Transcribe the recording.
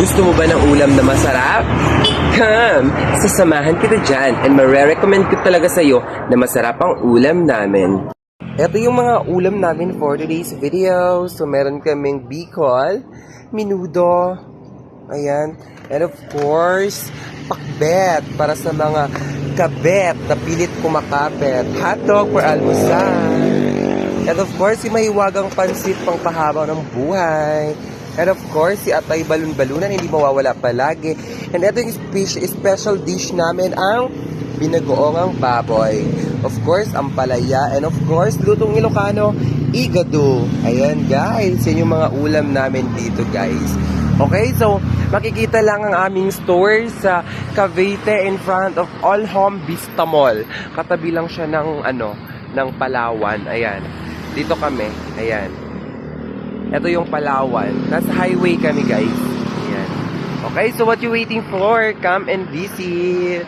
Gusto mo ba ng ulam na masarap? Come! Sasamahan kita dyan and marerecommend ko talaga sa'yo na masarap ang ulam namin. Ito yung mga ulam namin for today's video. So, meron kaming bicol, minudo, ayan, and of course, pakbet para sa mga kabet na pilit kumakabet, hotdog for almusal, and of course, yung mahiwagang pansit pang pahaba ng buhay. And of course, si Atay Balon-Balunan, hindi mawawala palagi. And ito yung special dish namin, ang binagoongang baboy. Of course, ang palaya. And of course, lutong Ilocano, igado. Ayan guys, yan yung mga ulam namin dito guys. Okay, so makikita lang ang aming store sa Cavite in front of All Home Vista Mall. Katabi lang siya ng, ng Palawan. Ayan, dito kami. Ayan. Ito yung Palawan. Nasa highway kami, guys. Ayan. Okay, so what you waiting for? Come and visit.